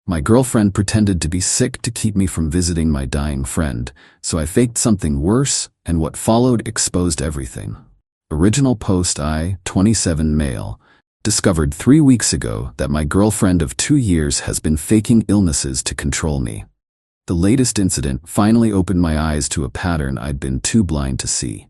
My girlfriend pretended to be sick to keep me from visiting my dying friend, so I faked something worse, and what followed exposed everything. Original post: I, 27 male, discovered 3 weeks ago that my girlfriend of 2 years has been faking illnesses to control me. The latest incident finally opened my eyes to a pattern I'd been too blind to see.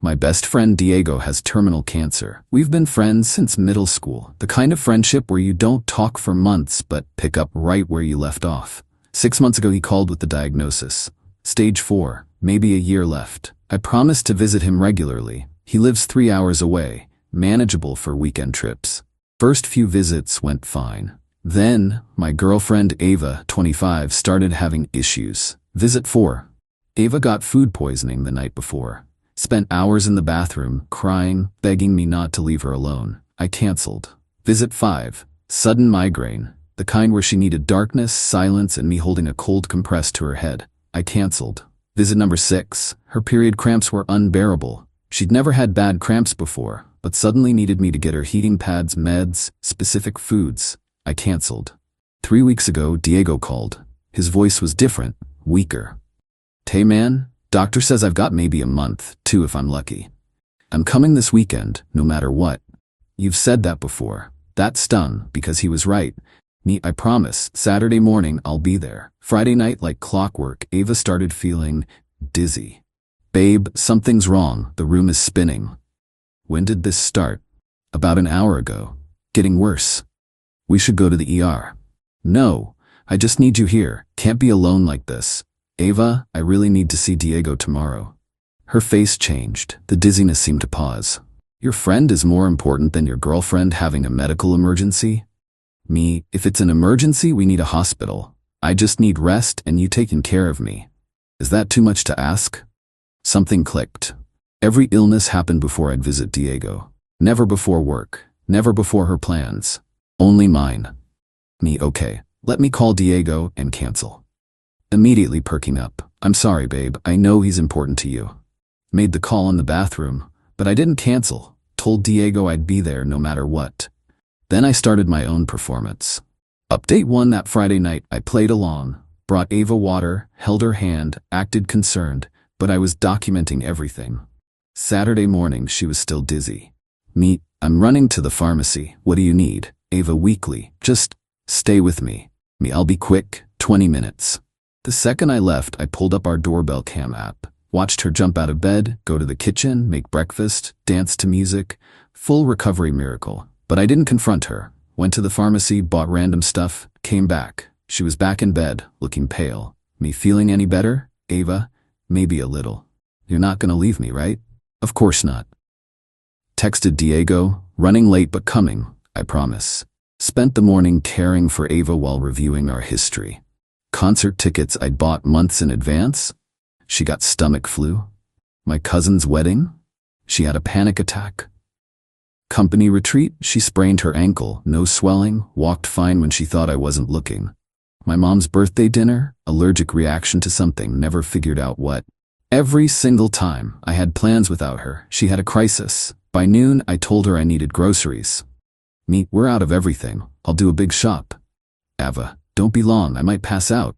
My best friend Diego has terminal cancer. We've been friends since middle school, the kind of friendship where you don't talk for months but pick up right where you left off. 6 months ago he called with the diagnosis. Stage 4, maybe a year left. I promised to visit him regularly. He lives 3 hours away, manageable for weekend trips. First few visits went fine. Then, my girlfriend Ava, 25, started having issues. Visit 4. Ava got food poisoning the night before. Spent hours in the bathroom, crying, begging me not to leave her alone. I canceled. Visit 5. Sudden migraine, the kind where she needed darkness, silence, and me holding a cold compress to her head. I canceled. Visit number 6. Her period cramps were unbearable. She'd never had bad cramps before, but suddenly needed me to get her heating pads, meds, specific foods. I canceled. 3 weeks ago, Diego called. His voice was different, weaker. "Hey man, doctor says I've got maybe a month, 2 if I'm lucky. I'm coming this weekend, no matter what." You've said that before. That stung, because he was right. Me, I promise, Saturday morning I'll be there. Friday night, like clockwork, Ava started feeling dizzy. "Babe, something's wrong, the room is spinning." "When did this start?" "About an hour ago. Getting worse. We should go to the ER." "No, I just need you here, can't be alone like this." "Ava, I really need to see Diego tomorrow." Her face changed, the dizziness seemed to pause. "Your friend is more important than your girlfriend having a medical emergency?" Me, if it's an emergency we need a hospital. I just need rest and you taking care of me. Is that too much to ask? Something clicked. Every illness happened before I'd visit Diego. Never before work, never before her plans. Only mine. Me, okay, let me call Diego and cancel. Immediately perking up. "I'm sorry, babe, I know he's important to you." Made the call in the bathroom, but I didn't cancel. Told Diego I'd be there no matter what. Then I started my own performance. Update 1: that Friday night, I played along, brought Ava water, held her hand, acted concerned, but I was documenting everything. Saturday morning, she was still dizzy. Me, "I'm running to the pharmacy. What do you need?" Ava weakly, "Just stay with me." Me, "I'll be quick, 20 minutes. The second I left, I pulled up our doorbell cam app, watched her jump out of bed, go to the kitchen, make breakfast, dance to music. Full recovery miracle. But I didn't confront her. Went to the pharmacy, bought random stuff, came back. She was back in bed, looking pale. Me, "Feeling any better?" Ava, "Maybe a little." "You're not gonna leave me, right?" "Of course not." Texted Diego, "Running late but coming, I promise." Spent the morning caring for Ava while reviewing our history. Concert tickets I'd bought months in advance. She got stomach flu. My cousin's wedding. She had a panic attack. Company retreat, she sprained her ankle, no swelling, walked fine when she thought I wasn't looking. My mom's birthday dinner, allergic reaction to something, never figured out what. Every single time I had plans without her, she had a crisis. By noon, I told her I needed groceries. Me, "We're out of everything. I'll do a big shop." Ava, "Don't be long, I might pass out."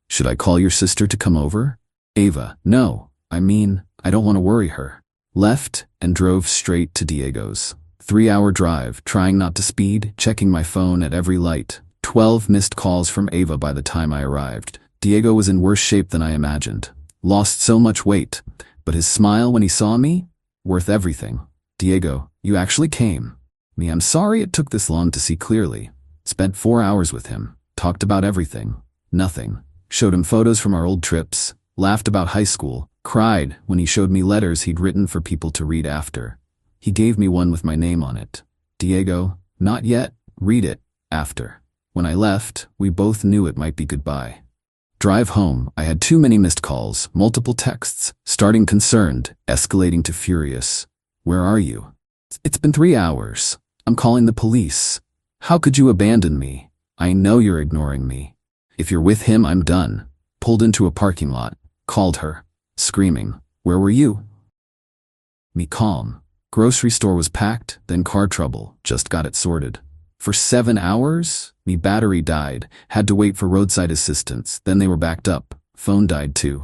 "Should I call your sister to come over?" Ava, "No, I don't want to worry her." Left and drove straight to Diego's. 3-hour drive, trying not to speed, checking my phone at every light. 12 missed calls from Ava by the time I arrived. Diego was in worse shape than I imagined. Lost so much weight, but his smile when he saw me, worth everything. "Diego, you actually came." Me, "I'm sorry it took this long to see clearly." Spent 4 hours with him, talked about everything, nothing. Showed him photos from our old trips, laughed about high school, cried when he showed me letters he'd written for people to read after. He gave me one with my name on it. "Diego, not yet, read it, after." When I left, we both knew it might be goodbye. Drive home, I had too many missed calls, multiple texts, starting concerned, escalating to furious. "Where are you?" "It's been 3 hours. I'm calling the police." "How could you abandon me? I know you're ignoring me." "If you're with him, I'm done." Pulled into a parking lot, called her, screaming, "Where were you?" Me, calm. Grocery store was packed, then car trouble, just got it sorted. For 7 hours? Me battery died, had to wait for roadside assistance, then they were backed up. Phone died too.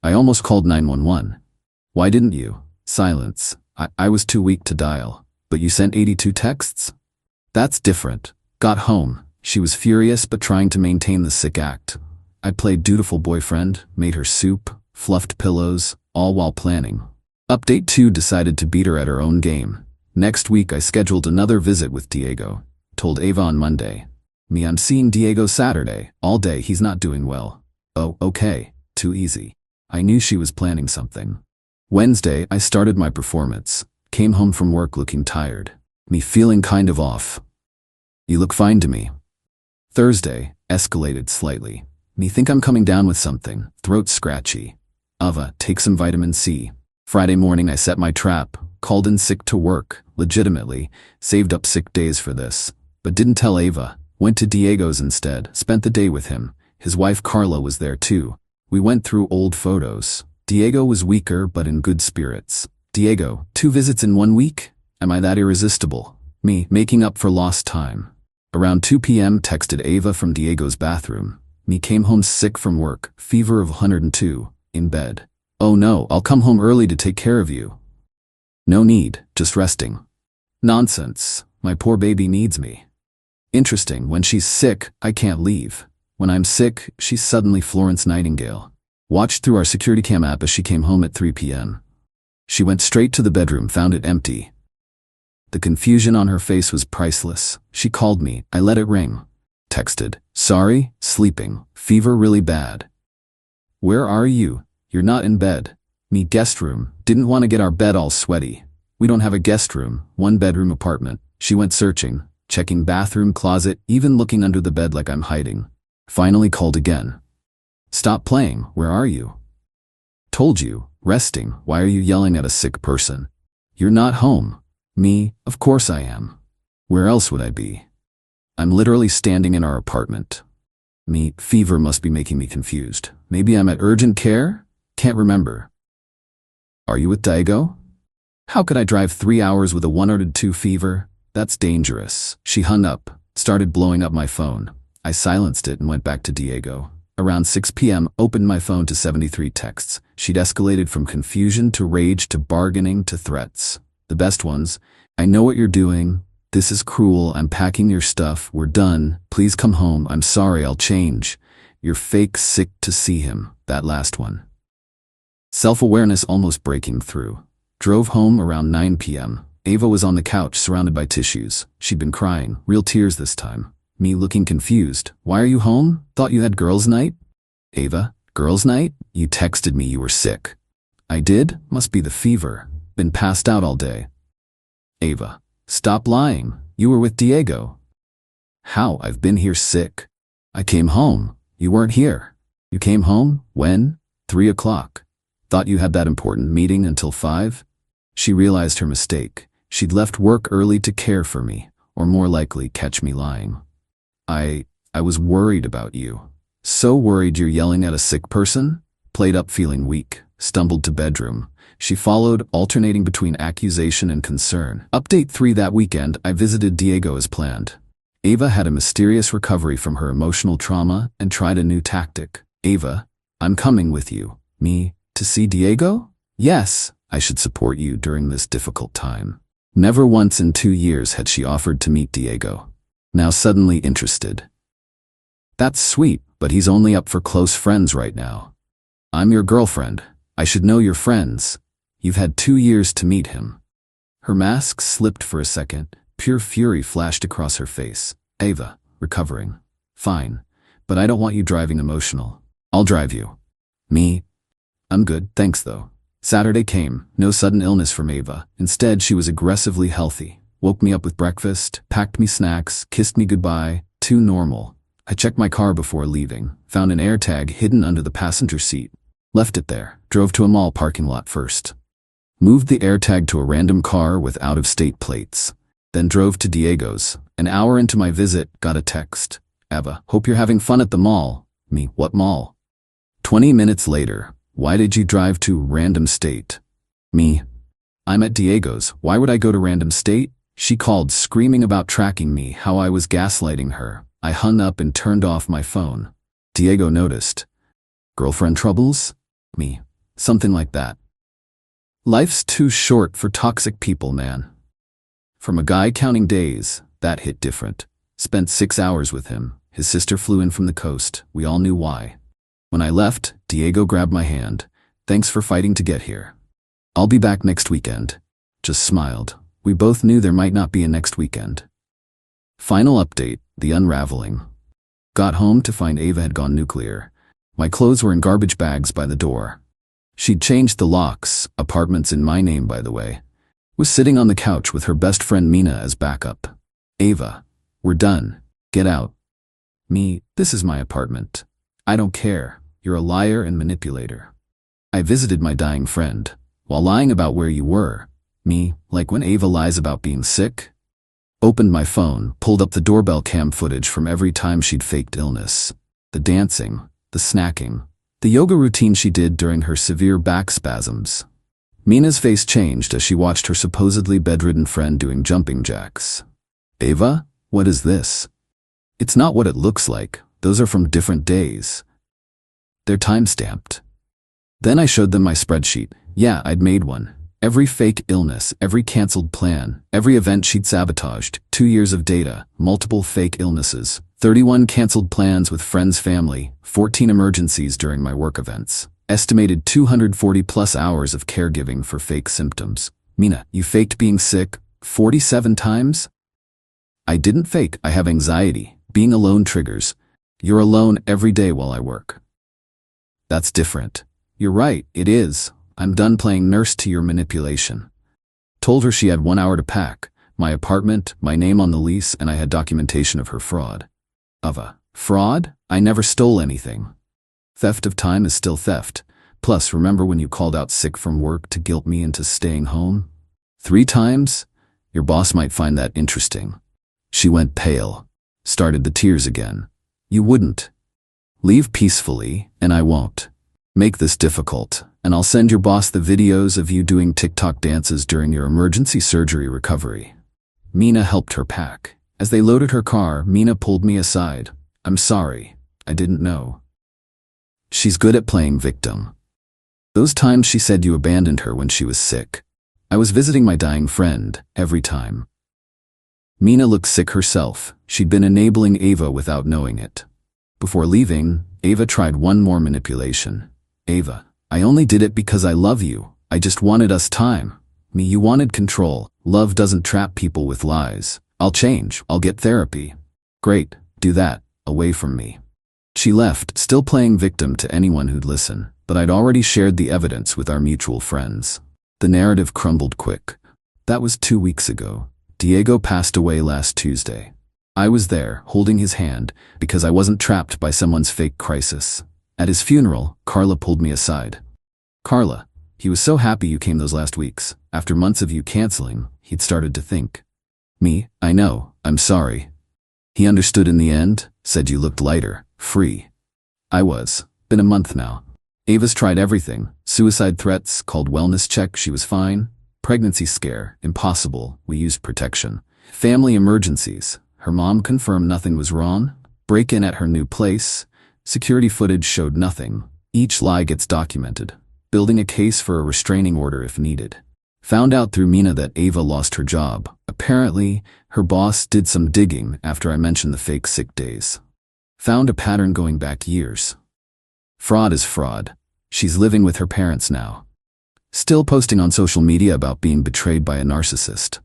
I almost called 911. Why didn't you? Silence. I was too weak to dial. But you sent 82 texts? That's different. Got home. She was furious but trying to maintain the sick act. I played dutiful boyfriend, made her soup, fluffed pillows, all while planning. Update 2 decided to beat her at her own game. Next week I scheduled another visit with Diego. Told Ava on Monday. Me, I'm seeing Diego Saturday. All day, he's not doing well. Oh, okay. Too easy. I knew she was planning something. Wednesday, I started my performance. Came home from work looking tired. Me feeling kind of off. You look fine to me. Thursday, escalated slightly. Me think I'm coming down with something. Throat scratchy. Ava, take some vitamin C. Friday morning I set my trap. Called in sick to work. Legitimately. Saved up sick days for this. But didn't tell Ava. Went to Diego's instead. Spent the day with him. His wife Carla was there too. We went through old photos. Diego was weaker but in good spirits. Diego, 2 visits in 1 week? Am I that irresistible? Me, making up for lost time. Around 2 p.m. texted Ava from Diego's bathroom. Me came home sick from work, fever of 102, in bed. Oh no, I'll come home early to take care of you. No need, just resting. Nonsense, my poor baby needs me. Interesting, when she's sick, I can't leave. When I'm sick, she's suddenly Florence Nightingale. Watched through our security cam app as she came home at 3 p.m. She went straight to the bedroom, found it empty. The confusion on her face was priceless. She called me, I let it ring. Texted, sorry, sleeping, fever really bad. Where are you? You're not in bed. Me, guest room, didn't want to get our bed all sweaty. We don't have a guest room, 1-bedroom apartment. She went searching, checking bathroom, closet, even looking under the bed like I'm hiding. Finally called again. Stop playing, where are you? Told you, resting, why are you yelling at a sick person? You're not home. Me, of course I am. Where else would I be? I'm literally standing in our apartment. Me, fever must be making me confused. Maybe I'm at urgent care? Can't remember. Are you with Diego? How could I drive 3 hours with a 102 fever? That's dangerous. She hung up, started blowing up my phone. I silenced it and went back to Diego. Around 6 p.m., opened my phone to 73 texts. She'd escalated from confusion to rage to bargaining to threats. The best ones, I know what you're doing. This is cruel. I'm packing your stuff. We're done. Please come home. I'm sorry. I'll change. You're fake sick to see him. That last one. Self-awareness almost breaking through. Drove home around 9 p.m. Ava was on the couch surrounded by tissues. She'd been crying, real tears this time. Me looking confused. Why are you home? Thought you had girls' night? Ava, girls' night? You texted me you were sick. I did? Must be the fever. Been passed out all day. Ava, stop lying. You were with Diego. How? I've been here sick. I came home. You weren't here. You came home? When? 3 o'clock. Thought you had that important meeting until 5? She realized her mistake. She'd left work early to care for me, or more likely catch me lying. I was worried about you. So worried you're yelling at a sick person? Played up feeling weak, stumbled to bedroom. She followed, alternating between accusation and concern. Update 3 that weekend, I visited Diego as planned. Ava had a mysterious recovery from her emotional trauma and tried a new tactic. Ava, I'm coming with you. Me, to see Diego? Yes, I should support you during this difficult time. Never once in 2 years had she offered to meet Diego. Now suddenly interested. That's sweet, but he's only up for close friends right now. I'm your girlfriend. I should know your friends. You've had 2 years to meet him. Her mask slipped for a second. Pure fury flashed across her face. Ava, recovering. Fine, but I don't want you driving emotional. I'll drive you. Me? I'm good, thanks though. Saturday came, no sudden illness from Ava. Instead, she was aggressively healthy. Woke me up with breakfast, packed me snacks, kissed me goodbye. Too normal. I checked my car before leaving, found an AirTag hidden under the passenger seat. Left it there, drove to a mall parking lot first. Moved the AirTag to a random car with out-of-state plates. Then drove to Diego's. An hour into my visit, got a text. Ava, hope you're having fun at the mall. Me, what mall? 20 minutes later, why did you drive to random state? Me, I'm at Diego's. Why would I go to random state? She called screaming about tracking me, how I was gaslighting her. I hung up and turned off my phone. Diego noticed. Girlfriend troubles? Me. Something like that. Life's too short for toxic people, man. From a guy counting days, that hit different. Spent 6 hours with him. His sister flew in from the coast. We all knew why. When I left, Diego grabbed my hand. Thanks for fighting to get here. I'll be back next weekend. Just smiled. We both knew there might not be a next weekend. Final update, the unraveling. Got home to find Ava had gone nuclear. My clothes were in garbage bags by the door. She'd changed the locks, apartments in my name by the way. Was sitting on the couch with her best friend Mina as backup. Ava, we're done. Get out. Me, this is my apartment. I don't care. You're a liar and manipulator. I visited my dying friend. While lying about where you were. Me, like when Ava lies about being sick. Opened my phone, pulled up the doorbell cam footage from every time she'd faked illness. The dancing, the snacking, the yoga routine she did during her severe back spasms. Mina's face changed as she watched her supposedly bedridden friend doing jumping jacks. Ava, what is this? It's not what it looks like. Those are from different days. They're time-stamped. Then I showed them my spreadsheet. Yeah, I'd made one. Every fake illness, every canceled plan, every event she'd sabotaged, 2 years of data, multiple fake illnesses, 31 canceled plans with friends' family, 14 emergencies during my work events, estimated 240 plus hours of caregiving for fake symptoms. Mina, you faked being sick 47 times? I didn't fake, I have anxiety. Being alone triggers. You're alone every day while I work. That's different. You're right, it is. I'm done playing nurse to your manipulation. Told her she had 1 hour to pack, my apartment, my name on the lease, and I had documentation of her fraud. Ava, fraud? I never stole anything. Theft of time is still theft. Plus, remember when you called out sick from work to guilt me into staying home? 3 times? Your boss might find that interesting. She went pale. Started the tears again. You wouldn't. Leave peacefully, and I won't. Make this difficult, and I'll send your boss the videos of you doing TikTok dances during your emergency surgery recovery. Mina helped her pack. As they loaded her car, Mina pulled me aside. I'm sorry. I didn't know. She's good at playing victim. Those times she said you abandoned her when she was sick. I was visiting my dying friend, every time. Mina looked sick herself. She'd been enabling Ava without knowing it. Before leaving, Ava tried one more manipulation. Ava, I only did it because I love you. I just wanted us time. Me, you wanted control. Love doesn't trap people with lies. I'll change. I'll get therapy. Great, do that. Away from me. She left, still playing victim to anyone who'd listen, but I'd already shared the evidence with our mutual friends. The narrative crumbled quick. That was 2 weeks ago. Diego passed away last Tuesday. I was there, holding his hand, because I wasn't trapped by someone's fake crisis. At his funeral, Carla pulled me aside. Carla, he was so happy you came those last weeks. After months of you canceling, he'd started to think. Me, I know, I'm sorry. He understood in the end, said you looked lighter, free. I was. Been a month now. Ava's tried everything. Suicide threats, called wellness check, she was fine. Pregnancy scare, impossible, we used protection. Family emergencies, her mom confirmed nothing was wrong. Break-in at her new place. Security footage showed nothing. Each lie gets documented. Building a case for a restraining order if needed. Found out through Mina that Ava lost her job. Apparently, her boss did some digging after I mentioned the fake sick days. Found a pattern going back years. Fraud is fraud. She's living with her parents now. Still posting on social media about being betrayed by a narcissist.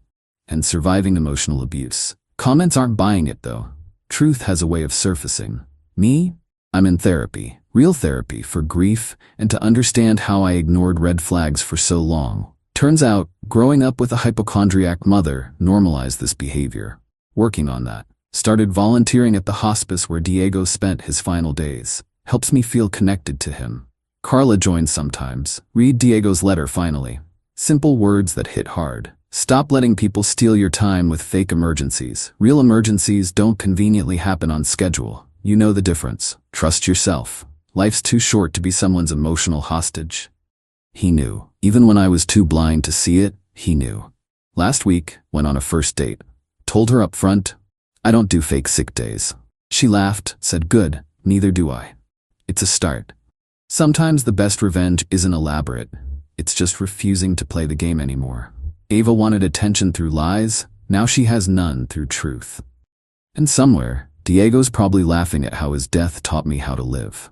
And surviving emotional abuse. Comments aren't buying it though. Truth has a way of surfacing. Me? I'm in therapy. Real therapy for grief and to understand how I ignored red flags for so long. Turns out, growing up with a hypochondriac mother normalized this behavior. Working on that. Started volunteering at the hospice where Diego spent his final days. Helps me feel connected to him. Carla joins sometimes. Read Diego's letter finally. Simple words that hit hard. Stop letting people steal your time with fake emergencies. Real emergencies don't conveniently happen on schedule. You know the difference. Trust yourself. Life's too short to be someone's emotional hostage. He knew. Even when I was too blind to see it, he knew. Last week, went on a first date. Told her up front, I don't do fake sick days. She laughed, said good, neither do I. It's a start. Sometimes the best revenge isn't elaborate. It's just refusing to play the game anymore. Ava wanted attention through lies, now she has none through truth. And somewhere, Diego's probably laughing at how his death taught me how to live.